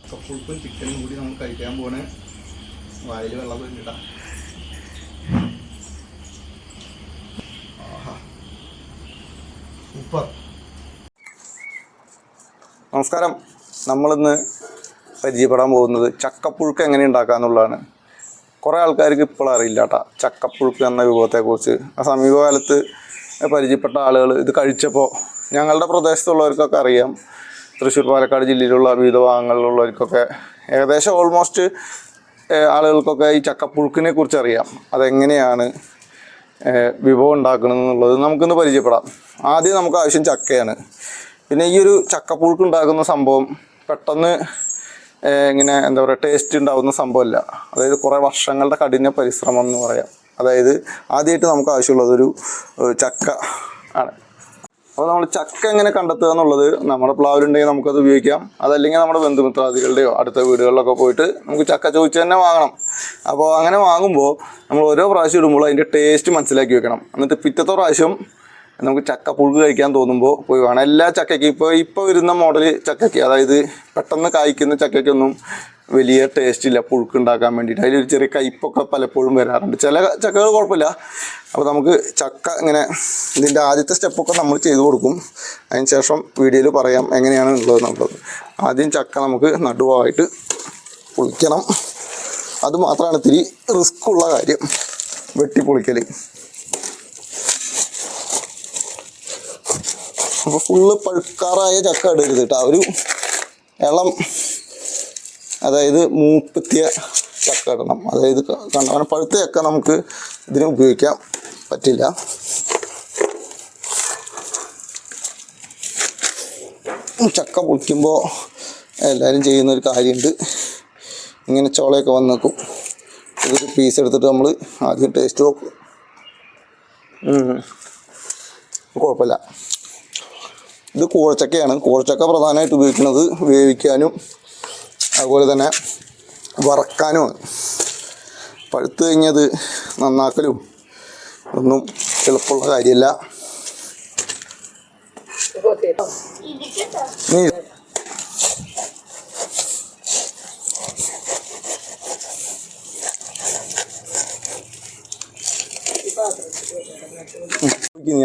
ചക്കപ്പുഴുക്കും ചിക്കനും കൂടി നമ്മൾ കഴിക്കാൻ പോണേ. വായിൽ വെള്ളം പോയിട്ടാ. സൂപ്പർ. നമസ്കാരം. നമ്മളിന്ന് പരിചയപ്പെടാൻ പോകുന്നത് ചക്കപ്പുഴുക്ക് എങ്ങനെ ഉണ്ടാക്കാന്നുള്ളതാണ്. കുറേ ആൾക്കാർക്ക് ഇപ്പോൾ അറിയില്ല കേട്ടോ ചക്കപ്പുഴുക്ക് എന്ന വിഭവത്തെക്കുറിച്ച്. സമീപകാലത്ത് പരിചയപ്പെട്ട ആളുകൾ ഇത് കഴിച്ചപ്പോൾ ഞങ്ങളുടെ പ്രദേശത്തുള്ളവർക്കൊക്കെ അറിയാം. തൃശ്ശൂർ പാലക്കാട് ജില്ലയിലുള്ള വിവിധ ഭാഗങ്ങളിലുള്ളവർക്കൊക്കെ ഏകദേശം ഓൾമോസ്റ്റ് ആളുകൾക്കൊക്കെ ഈ ചക്കപ്പുഴുക്കിനെ കുറിച്ച് അറിയാം. അതെങ്ങനെയാണ് വിഭവം ഉണ്ടാക്കണമെന്നുള്ളത് നമുക്കിന്ന് പരിചയപ്പെടാം. ആദ്യം നമുക്ക് ആവശ്യം ചക്കയാണ്. പിന്നെ ഈ ഒരു ചക്കപ്പുഴുക്ക് ഉണ്ടാക്കുന്ന സംഭവം പെട്ടെന്ന് ഇങ്ങനെ എന്താ പറയുക ടേസ്റ്റ് ഉണ്ടാകുന്ന സംഭവമല്ല. അതായത് കുറേ വർഷങ്ങളുടെ കഠിന പരിശ്രമം എന്ന് പറയാം. അതായത് ആദ്യമായിട്ട് നമുക്ക് ആവശ്യമുള്ളതൊരു ചക്ക ആണ്. അപ്പോൾ നമ്മൾ ചക്ക എങ്ങനെ കണ്ടെത്തുക എന്നുള്ളത് നമ്മുടെ പ്ലാവിലുണ്ടെങ്കിൽ നമുക്കത് ഉപയോഗിക്കാം. അതല്ലെങ്കിൽ നമ്മുടെ ബന്ധുമിത്രാദികളുടെയോ അടുത്ത വീടുകളിലൊക്കെ പോയിട്ട് നമുക്ക് ചക്ക ചോദിച്ച് തന്നെ വാങ്ങണം. അപ്പോൾ അങ്ങനെ വാങ്ങുമ്പോൾ നമ്മൾ ഓരോ പ്രാവശ്യം ഇടുമ്പോൾ അതിൻ്റെ ടേസ്റ്റ് മനസ്സിലാക്കി വെക്കണം. എന്നിട്ട് പിറ്റത്തെ പ്രാവശ്യം നമുക്ക് ചക്കപ്പുഴുക്ക് കഴിക്കാൻ തോന്നുമ്പോൾ പോയി വേണം. എല്ലാ ചക്കയ്ക്കും ഇപ്പോൾ വരുന്ന മോഡൽ ചക്കയ്ക്ക്, അതായത് പെട്ടെന്ന് കായ്ക്കുന്ന ചക്കയ്ക്കൊന്നും വലിയ ടേസ്റ്റ് ഇല്ല പുഴുക്ക് ഉണ്ടാക്കാൻ വേണ്ടിയിട്ട്. അതിലൊരു ചെറിയ കയ്പ്പൊക്കെ പലപ്പോഴും വരാറുണ്ട്. ചില ചക്കകൾ കുഴപ്പമില്ല. അപ്പോൾ നമുക്ക് ചക്ക ഇങ്ങനെ ഇതിൻ്റെ ആദ്യത്തെ സ്റ്റെപ്പൊക്കെ നമ്മൾ ചെയ്ത് കൊടുക്കും. അതിന് ശേഷം വീഡിയോയിൽ പറയാം എങ്ങനെയാണ് ഉള്ളതെന്നുള്ളത്. ആദ്യം ചക്ക നമുക്ക് നടുവായിട്ട് പൊളിക്കണം. അതുമാത്രമാണ് ഇത്തിരി റിസ്ക് ഉള്ള കാര്യം, വെട്ടിപ്പൊളിക്കൽ. അപ്പോൾ ഫുള്ള് പഴുക്കാറായ ചക്ക ഇടരുത് കേട്ടോ. ഒരു ഇളം, അതായത് മൂപ്പത്തിയ ചക്ക ഇടണം. അതായത് അങ്ങനെ പഴുത്ത ചക്ക നമുക്ക് ഇതിന് ഉപയോഗിക്കാൻ പറ്റില്ല. ചക്ക പൊളിക്കുമ്പോൾ എല്ലാവരും ചെയ്യുന്നൊരു കാര്യമുണ്ട്. ഇങ്ങനെ ചോളയൊക്കെ വന്ന് നിൽക്കും. ഇതൊരു പീസ് എടുത്തിട്ട് നമ്മൾ ആദ്യം ടേസ്റ്റ് നോക്കും. കുഴപ്പമില്ല. ഇത് കൂഴച്ചക്കയാണ്. കൂഴച്ചക്ക പ്രധാനമായിട്ട് ഉപയോഗിക്കുന്നത് വേവിക്കാനും അതുപോലെ തന്നെ വറക്കാനുമാണ്. പഴുത്ത് കഴിഞ്ഞത് നന്നാക്കലും ഒന്നും എളുപ്പമുള്ള കാര്യമല്ല. നീ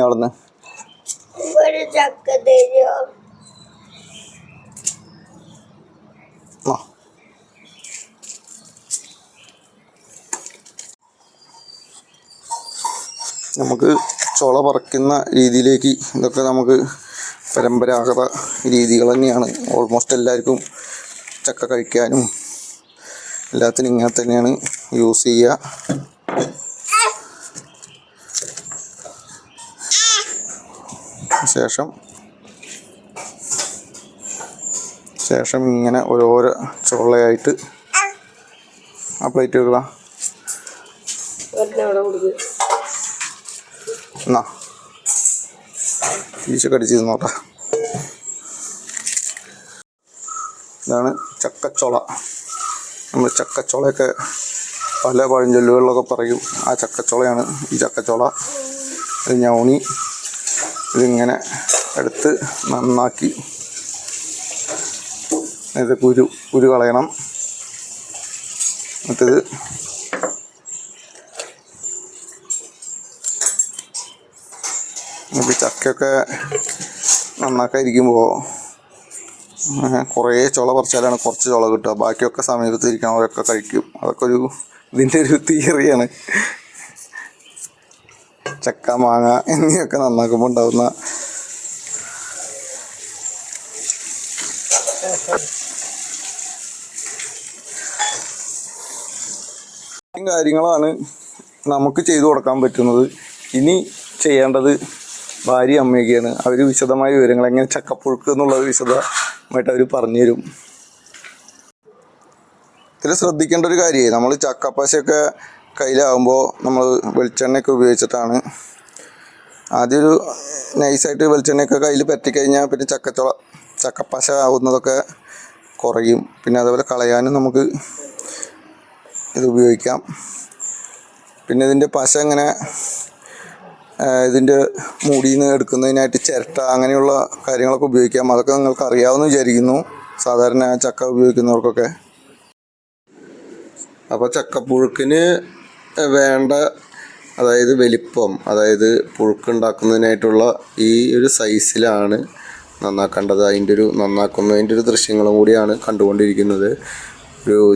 അവിടുന്ന് നമുക്ക് ചുള പറിക്കുന്ന രീതിയിലേക്ക് ഇതൊക്കെ നമുക്ക് പരമ്പരാഗത രീതികൾ തന്നെയാണ്. ഓൾമോസ്റ്റ് എല്ലാവർക്കും ചക്ക കഴിക്കാനും എല്ലാത്തിനും ഇങ്ങനെ തന്നെയാണ് യൂസ് ചെയ്യുക. ശേഷം ഇങ്ങനെ ഓരോരോ ചുളയായിട്ട് ആ പ്ലേറ്റ് വെക്കുക. എന്നാ ഈശോ കടിച്ച് നോട്ടാ. ഇതാണ് ചക്കച്ചുള. നമ്മൾ ചക്കച്ചുളയൊക്കെ പല പഴഞ്ചൊല്ലുകളിലൊക്കെ പറയും. ആ ചക്കച്ചുളയാണ് ഈ ചക്കച്ചുള. ഇത് ഞൗണി. ഇതിങ്ങനെ എടുത്ത് നന്നാക്കി ഇത് കുരു കളയണം. എന്നിട്ടിത് ചക്കയൊക്കെ നന്നാക്കാതിരിക്കുമ്പോൾ കുറേ ചുള പറിച്ചാലാണ് കുറച്ച് ചുള കിട്ടുക. ബാക്കിയൊക്കെ സമീപത്തിരിക്കണവരൊക്കെ കഴിക്കും. അതൊക്കെ ഇതിൻ്റെ ഒരു തിയറിയാണ്. ചക്ക, മാങ്ങ എന്നിവയൊക്കെ നന്നാക്കുമ്പോൾ ഉണ്ടാകുന്ന കാര്യങ്ങളാണ് നമുക്ക് ചെയ്തു കൊടുക്കാൻ പറ്റുന്നത്. ഇനി ചെയ്യേണ്ടത് ഭാര്യ അമ്മയൊക്കെയാണ്. അവർ വിശദമായ വിവരങ്ങൾ എങ്ങനെ ചക്കപ്പുഴുക്ക് എന്നുള്ളത് വിശദമായിട്ട് അവർ പറഞ്ഞു തരും. ഇതിൽ ശ്രദ്ധിക്കേണ്ട ഒരു കാര്യമേ, നമ്മൾ ചക്കപ്പശയൊക്കെ കയ്യിലാകുമ്പോൾ നമ്മൾ വെളിച്ചെണ്ണയൊക്കെ ഉപയോഗിച്ചിട്ടാണ്. ആദ്യം ഒരു നൈസായിട്ട് വെളിച്ചെണ്ണയൊക്കെ കയ്യിൽ പറ്റിക്കഴിഞ്ഞാൽ പിന്നെ ചക്കപ്പശ ആവുന്നതൊക്കെ കുറയും. പിന്നെ അതേപോലെ കളയാനും നമുക്ക് ഇത് ഉപയോഗിക്കാം. പിന്നെ ഇതിൻ്റെ പശ ഇങ്ങനെ ഇതിൻ്റെ മൂടിയിൽ നിന്ന് എടുക്കുന്നതിനായിട്ട് ചിരട്ട അങ്ങനെയുള്ള കാര്യങ്ങളൊക്കെ ഉപയോഗിക്കാം. അതൊക്കെ നിങ്ങൾക്ക് അറിയാമെന്ന് വിചാരിക്കുന്നു. സാധാരണ ചക്ക ഉപയോഗിക്കുന്നവർക്കൊക്കെ. അപ്പോൾ ചക്കപ്പുഴുക്കിന് വേണ്ട അതായത് വലിപ്പം, അതായത് പുഴുക്കുണ്ടാക്കുന്നതിനായിട്ടുള്ള ഈ ഒരു സൈസിലാണ് നന്നാക്കേണ്ടത്. നന്നാക്കുന്നതിൻ്റെ ഒരു ദൃശ്യങ്ങളും കൂടിയാണ് കണ്ടുകൊണ്ടിരിക്കുന്നത്.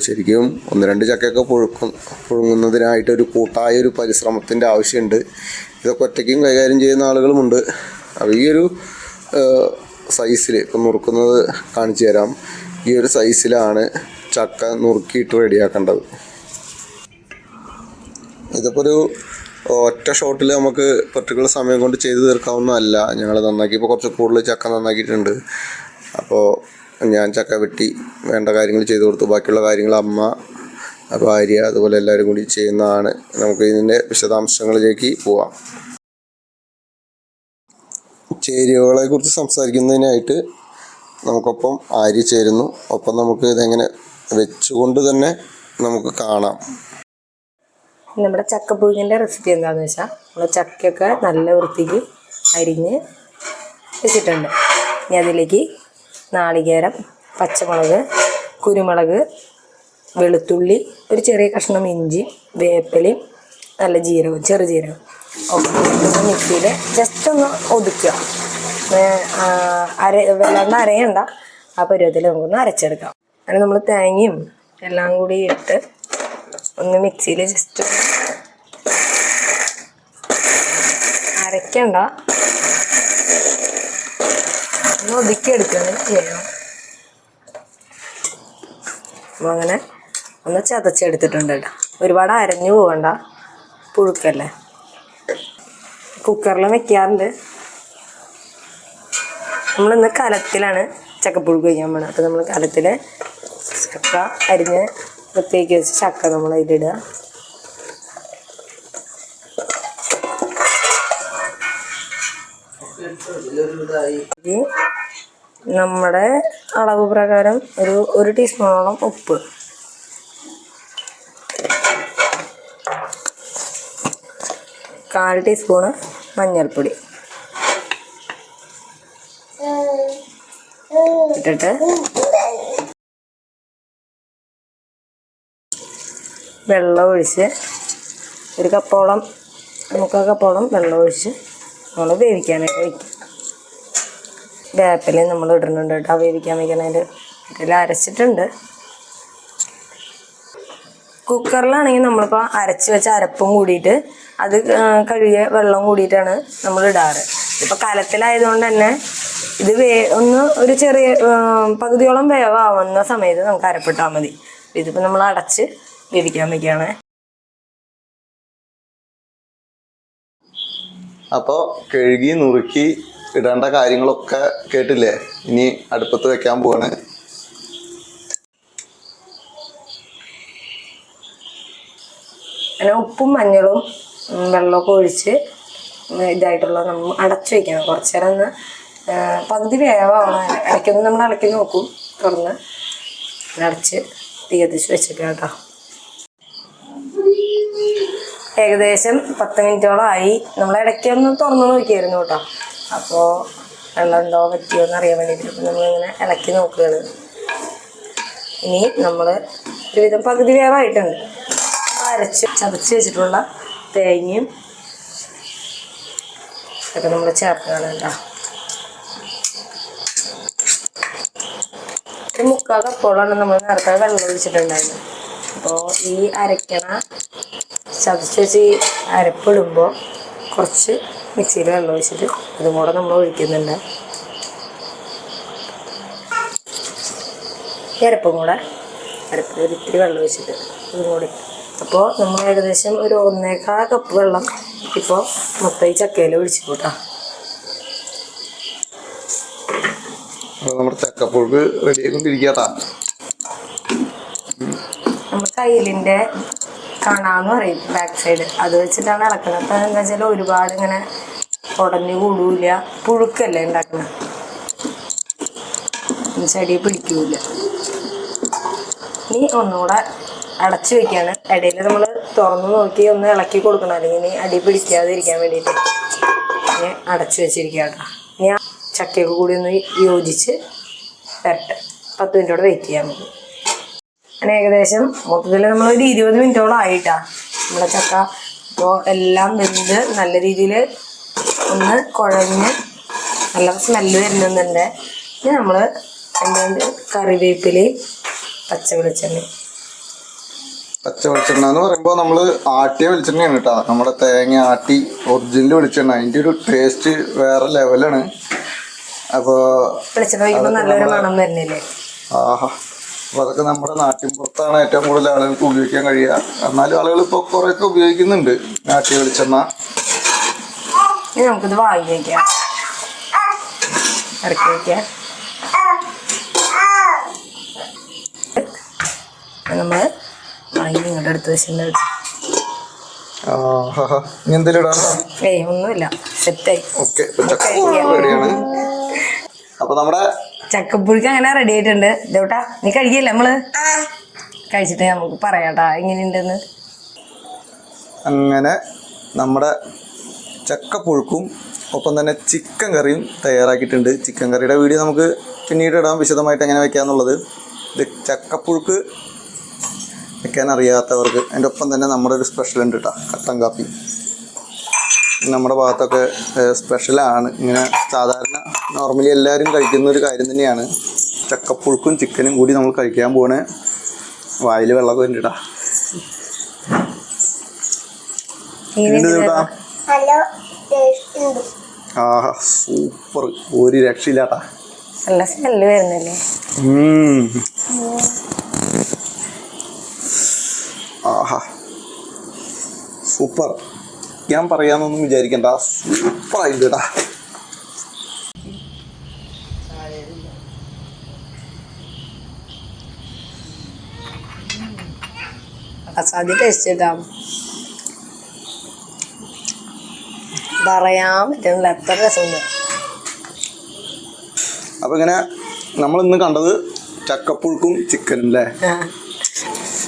ശരിക്കും 1-2 ചക്കയൊക്കെ പുഴുങ്ങുന്നതിനായിട്ടൊരു കൂട്ടായൊരു പരിശ്രമത്തിൻ്റെ ആവശ്യമുണ്ട്. ഇതൊക്കെ ഒറ്റയ്ക്കും കൈകാര്യം ചെയ്യുന്ന ആളുകളുമുണ്ട്. അപ്പോൾ ഈ ഒരു സൈസിൽ ഇപ്പം നുറുക്കുന്നത് കാണിച്ചു തരാം. ഈ ഒരു സൈസിലാണ് ചക്ക നുറുക്കിയിട്ട് റെഡിയാക്കേണ്ടത്. ഇതിപ്പോൾ ഒരു ഒറ്റ ഷോട്ടിൽ നമുക്ക് പർട്ടിക്കുലർ സമയം കൊണ്ട് ചെയ്ത് തീർക്കാവുന്നതല്ല. ഞങ്ങൾ നന്നാക്കിയപ്പോൾ കുറച്ച് കൂടുതൽ ചക്ക നന്നാക്കിയിട്ടുണ്ട്. അപ്പോൾ ഞാൻ ചക്ക വെട്ടി വേണ്ട കാര്യങ്ങൾ ചെയ്തു കൊടുത്തു. ബാക്കിയുള്ള കാര്യങ്ങൾ അമ്മ, ഭാര്യ, അതുപോലെ എല്ലാവരും കൂടി ചെയ്യുന്നതാണ്. നമുക്ക് ഇതിൻ്റെ വിശദാംശങ്ങളിലേക്ക് പോവാം. ചേരുവകളെ കുറിച്ച് സംസാരിക്കുന്നതിനായിട്ട് നമുക്കൊപ്പം ആര്യ ചേരുന്നു. ഒപ്പം നമുക്ക് ഇതെങ്ങനെ വെച്ചുകൊണ്ട് തന്നെ നമുക്ക് കാണാം. നമ്മുടെ ചക്കപ്പുഴുക്കിൻ്റെ റെസിപ്പി എന്താണെന്ന് വെച്ചാൽ, നമ്മൾ ചക്കയൊക്കെ നല്ല വൃത്തിക്ക് അരിഞ്ഞ് വെച്ചിട്ടുണ്ട്. ഇനി അതിലേക്ക് നാളികേരം, പച്ചമുളക്, കുരുമുളക്, വെളുത്തുള്ളി, ഒരു ചെറിയ കഷ്ണം ഇഞ്ചി, വേപ്പിലയും നല്ല ജീരകവും, ചെറുജീരകം ഒക്കെ മിക്സിയിൽ ജസ്റ്റ് ഒന്ന് ഒതുക്കുക. വെള്ളം അരയണ്ട, ആ പരുവത്തിൽ നമുക്കൊന്ന് അരച്ചെടുക്കാം. അങ്ങനെ നമ്മൾ തേങ്ങയും എല്ലാം കൂടി ഇട്ട് ഒന്ന് മിക്സിയിൽ ജസ്റ്റ് അരയ്ക്കണ്ട, ഒന്ന് ഒതുക്കിയെടുക്കുകയാണ് ചെയ്യണം. അപ്പോൾ അങ്ങനെ ഒന്ന് ചതച്ചെടുത്തിട്ടുണ്ട് കേട്ടോ. ഒരുപാട് അരഞ്ഞു പോകണ്ട, പുഴുക്കല്ലേ. കുക്കറിൽ വെക്കാറുണ്ട്. നമ്മളിന്ന് കലത്തിലാണ് ചക്കപ്പുഴുക്ക് വയ്ക്കാൻ പോകണം. അപ്പോൾ നമ്മൾ കലത്തിൽ ചക്ക അരിഞ്ഞ് വൃത്തിയാക്കി വെച്ച് ചക്ക നമ്മൾ അതിലിടുക. നമ്മുടെ അളവ് പ്രകാരം ഒരു ടീസ്പൂണോളം ഉപ്പ്, കാൽ ടീസ്പൂണ് മഞ്ഞൾപ്പൊടി ഇട്ടിട്ട് വെള്ളം ഒഴിച്ച് ഒരു കപ്പോളം, 3/4 കപ്പോളം വെള്ളം ഒഴിച്ച് നമ്മൾ വേവിക്കാനായിട്ട് വയ്ക്കും. വേപ്പിലയും നമ്മൾ ഇടുന്നുണ്ട് കേട്ടോ വേവിക്കാൻ വയ്ക്കണതിൽ. ഇതിൽ അരച്ചിട്ടുണ്ട്. കുക്കറിലാണെങ്കിൽ നമ്മളിപ്പോൾ അരച്ച് വെച്ച അരപ്പും കൂടിയിട്ട് അത് കഴുകിയ വെള്ളം കൂടിയിട്ടാണ് നമ്മൾ ഇടാറ്. ഇപ്പോൾ കലത്തിലായതുകൊണ്ട് തന്നെ ഇത് ഒരു ചെറിയ പകുതിയോളം വേവാവുന്ന സമയത്ത് നമുക്ക് അരപ്പിട്ടാൽ മതി. ഇതിപ്പോൾ നമ്മൾ അടച്ച് വേവിക്കാൻ വയ്ക്കുകയാണ്. അപ്പോൾ കഴുകി നുറുക്കി ഇടേണ്ട കാര്യങ്ങളൊക്കെ കേട്ടില്ലേ? ഇനി അടുപ്പത്ത് വെക്കാൻ പോവാണ്. അങ്ങനെ ഉപ്പും മഞ്ഞളും വെള്ളമൊക്കെ ഒഴിച്ച് ഇതായിട്ടുള്ള നമ്മൾ അടച്ചു വയ്ക്കണം. കുറച്ച് നേരം ഒന്ന് പകുതി വേവാവണം. ഇടയ്ക്കൊന്ന് നമ്മൾ ഇളക്കി നോക്കും, തുറന്ന് അടച്ച് തീ കത്തിച്ച് വെച്ചേക്കാം കേട്ടോ. ഏകദേശം 10 മിനിറ്റോളം ആയി. നമ്മൾ ഇടയ്ക്കൊന്ന് തുറന്ന് നോക്കിയായിരുന്നു കേട്ടോ. അപ്പോൾ വെള്ളം ഉണ്ടോ പറ്റിയോ എന്ന് അറിയാൻ വേണ്ടിയിട്ട് അപ്പോൾ നമ്മളിങ്ങനെ ഇളക്കി നോക്കുകയാണ്. ഇനി നമ്മൾ ഒരുവിധം പകുതി വേവായിട്ടുണ്ട്. ചതച്ച് വെച്ചിട്ടുള്ള തേങ്ങയും ഒക്കെ നമ്മൾ ചേർക്കുകയാണ് കേട്ടോ. 3/4 കപ്പോളാണ് നമ്മൾ നേരത്തെ വെള്ളം ഒഴിച്ചിട്ടുണ്ടായിരുന്നത്. അപ്പോൾ ഈ ചതച്ച് വെച്ച് ഈ അരപ്പിടുമ്പോൾ കുറച്ച് മിക്സിയിൽ വെള്ളം ഒഴിച്ചിട്ട് അതും കൂടെ നമ്മൾ ഒഴിക്കുന്നുണ്ട്. അരപ്പും കൂടെ ഒരു ഇത്തിരി വെള്ളം ഒഴിച്ചിട്ട് അതും കൂടി. അപ്പോൾ നമ്മൾ ഏകദേശം ഒരു 1/4 കപ്പ് വെള്ളം ഇപ്പോൾ മൊത്തം ഈ ചക്കയിൽ ഒഴിച്ചു കൂട്ടാ. നമ്മുടെ ചക്കപ്പുഴുക്ക് റെഡി ആയിക്കൊണ്ടിരിക്കാട്ടാ. നമ്മൾ കയ്യിലിൻ്റെ കണാന്ന് പറയും, ബാക്ക് സൈഡ്, അത് വെച്ചിട്ടാണ് ഇളക്കുന്നത്. അപ്പം എന്താ വെച്ചാൽ ഒരുപാട് ഇങ്ങനെ ഉടഞ്ഞു കൂടൂല. പുഴുക്കല്ലേ ഉണ്ടാക്കുന്നത്, ചെടി പിടിക്കൂല. ഇനി ഒന്നുകൂടെ അടച്ചു വെക്കുകയാണ്. ഇടയിൽ നമ്മൾ തുറന്ന് നോക്കി ഒന്ന് ഇളക്കി കൊടുക്കണം, അല്ലെങ്കിൽ അടി പിടിക്കാതിരിക്കാൻ വേണ്ടിയിട്ട് ഇനി അടച്ചു വെച്ചിരിക്കുക കേട്ടോ. ഇനി ആ ചക്കയൊക്കെ കൂടി ഒന്ന് യോജിച്ച് വരട്ടെ. 10 മിനിറ്റോടെ വെയിറ്റ് ചെയ്യാൻ നമുക്ക്. അങ്ങനെ ഏകദേശം മൊത്തത്തിൽ നമ്മളൊരു 20 മിനിറ്റോളം ആയിട്ടാ നമ്മളെ ചക്ക. അപ്പോൾ എല്ലാം വെന്ത് നല്ല രീതിയിൽ ഒന്ന് കുഴഞ്ഞ് നല്ല സ്മെല്ല് വരുന്നുണ്ട്. ഇനി നമ്മൾ എന്താണ്ട് കറിവേപ്പിലയും പച്ച വെളിച്ചെണ്ണയും. പച്ച വെളിച്ചെണ്ണ എന്ന് പറയുമ്പോൾ നമ്മൾ ആട്ടിയ വെളിച്ചെണ്ണയാണ് കേട്ടോ. നമ്മുടെ തേങ്ങ ആട്ടി ഒറിജിനൽ വെളിച്ചെണ്ണ, അതിൻ്റെ ഒരു ടേസ്റ്റ് വേറെ ലെവലാണ്. അപ്പോൾ വെളിച്ചെണ്ണ ഒഴിക്കുമ്പോൾ നല്ലൊരു മണം വരുന്നില്ലേ? ആഹാ. അപ്പോൾ അതൊക്കെ നമ്മുടെ നാട്ടിൻപുറത്താണ് ഏറ്റവും കൂടുതൽ ആളുകൾക്ക് ഉപയോഗിക്കാൻ കഴിയുക. എന്നാലും ആളുകൾ ഇപ്പോൾ കുറേയൊക്കെ ഉപയോഗിക്കുന്നുണ്ട് ആട്ടിയ വെളിച്ചെണ്ണ. ഇനി നമുക്കിത് വാങ്ങി വയ്ക്കാം, ഇറക്കി വയ്ക്കാം. നമ്മൾ വാങ്ങി ഇങ്ങോട്ട് എടുത്ത് വെച്ചിട്ടുണ്ട്. ഇനി എന്തെങ്കിലും ഇടാണോ? ഏയ് ഒന്നുമില്ല, സെറ്റായി. ഓക്കെ, റെഡിയാണ്. അപ്പോൾ നമ്മുടെ ചക്കപ്പുഴുക്ക് അങ്ങനെ റെഡി ആയിട്ടുണ്ട്. ഇതോട്ടാ നീ കഴിക്കില്ല, നമ്മള് കഴിച്ചിട്ട് നമുക്ക് പറയാട്ടാ എങ്ങനെയുണ്ടെന്ന്. അങ്ങനെ നമ്മുടെ ചക്കപ്പുഴുക്കും ഒപ്പം തന്നെ ചിക്കൻ കറിയും തയ്യാറാക്കിയിട്ടുണ്ട്. ചിക്കൻ കറിയുടെ വീഡിയോ നമുക്ക് പിന്നീട് ഇടാം, വിശദമായിട്ട് എങ്ങനെ വെക്കാന്നുള്ളത്. ഇത് ചക്കപ്പുഴുക്ക് വെക്കാൻ അറിയാത്തവർക്ക് അതിൻ്റെ ഒപ്പം തന്നെ നമ്മുടെ ഒരു സ്പെഷ്യൽ ഉണ്ട് കേട്ടോ, കട്ടൻ കാപ്പി. നമ്മുടെ ഭാഗത്തൊക്കെ സ്പെഷ്യലാണ്. ഇങ്ങനെ സാധാരണ നോർമലി എല്ലാവരും കഴിക്കുന്ന ഒരു കാര്യം തന്നെയാണ്. ചക്കപ്പുഴുക്കും ചിക്കനും കൂടി നമ്മൾ കഴിക്കാൻ പോണേ. വായിൽ വെള്ളമൊക്കെ വേണ്ടിട്ടാ. ആഹാ, സൂപ്പർ, ഒരു രക്ഷയില്ലാട്ടാ. നല്ല സ്മെല്ല് വരുന്നില്ലേ? ആഹാ, സൂപ്പർ. ഞാൻ പറയാന്നൊന്നും വിചാരിക്കണ്ട, സൂപ്പറായിട്ട് കേട്ടാ. അസാധ്യ ടേസ്റ്റ് കിട്ടാം, പറയാൻ പറ്റുന്നില്ല, എത്ര രസമുണ്ട്. അപ്പം ഇങ്ങനെ നമ്മളിന്ന് കണ്ടത് ചക്കപ്പുഴുക്കും ചിക്കനും അല്ലേ.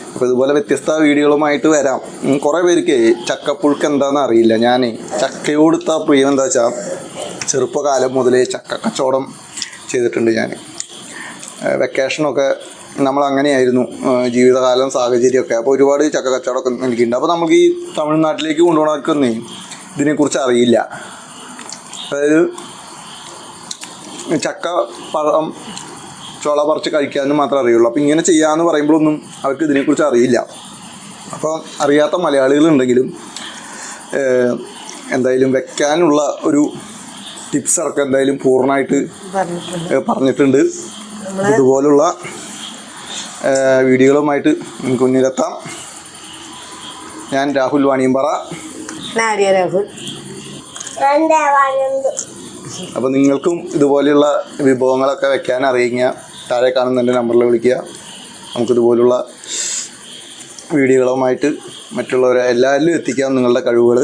അപ്പോൾ ഇതുപോലെ വ്യത്യസ്ത വീഡിയോകളുമായിട്ട് വരാം. കുറേ പേർക്ക് ചക്കപ്പുഴുക്ക് എന്താണെന്ന് അറിയില്ല. ഞാൻ ചക്കയോടുത്ത പ്രിയം എന്താ വെച്ചാൽ ചെറുപ്പകാലം മുതലേ ചക്ക കച്ചവടം ചെയ്തിട്ടുണ്ട്. ഞാൻ വെക്കേഷനൊക്കെ നമ്മളങ്ങനെയായിരുന്നു ജീവിതകാലം, സാഹചര്യമൊക്കെ. അപ്പോൾ ഒരുപാട് ചക്ക കച്ചവടമൊക്കെ എനിക്കുണ്ട്. അപ്പോൾ നമുക്ക് ഈ തമിഴ്നാട്ടിലേക്ക് കൊണ്ടുപോകണവർക്കൊന്നും ഇതിനെക്കുറിച്ച് അറിയില്ല. അതായത് ചക്ക പഴം ചുള പറിച്ച് കഴിക്കാനും മാത്രമേ അറിയുള്ളൂ. അപ്പോൾ ഇങ്ങനെ ചെയ്യാമെന്ന് പറയുമ്പോഴൊന്നും അവർക്ക് ഇതിനെക്കുറിച്ച് അറിയില്ല. അപ്പോൾ അറിയാത്ത മലയാളികളുണ്ടെങ്കിലും എന്തായാലും വെക്കാനുള്ള ഒരു ടിപ്സ് അടക്കം എന്തായാലും പൂർണ്ണമായിട്ട് പറഞ്ഞിട്ടുണ്ട്. ഇതുപോലുള്ള വീഡിയോകളുമായിട്ട് മുന്നിലെത്താം. ഞാൻ രാഹുൽ വാണിയമ്പാറ. രാഹുൽ. അപ്പോൾ നിങ്ങൾക്കും ഇതുപോലെയുള്ള വിഭവങ്ങളൊക്കെ വെക്കാൻ അറിയുക, താഴെ കാണുന്ന എൻ്റെ നമ്പറിൽ വിളിക്കുക. നമുക്കിതുപോലുള്ള വീഡിയോകളുമായിട്ട് മറ്റുള്ളവരെ എല്ലാവരിലും എത്തിക്കാം നിങ്ങളുടെ കഴിവുകൾ.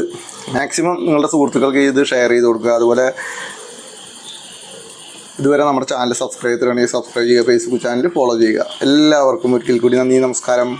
മാക്സിമം നിങ്ങളുടെ സുഹൃത്തുക്കൾക്ക് ഇത് ഷെയർ ചെയ്ത് കൊടുക്കുക. അതുപോലെ ഇതുവരെ നമ്മുടെ ചാനൽ സബ്സ്ക്രൈബ് ചെയ്തിട്ടുണ്ടെങ്കിൽ സബ്സ്ക്രൈബ് ചെയ്യുക, ഫേസ്ബുക്ക് ചാനൽ ഫോളോ ചെയ്യുക. എല്ലാവർക്കും ഒരിക്കൽ കൂടി നന്ദി, നമസ്കാരം.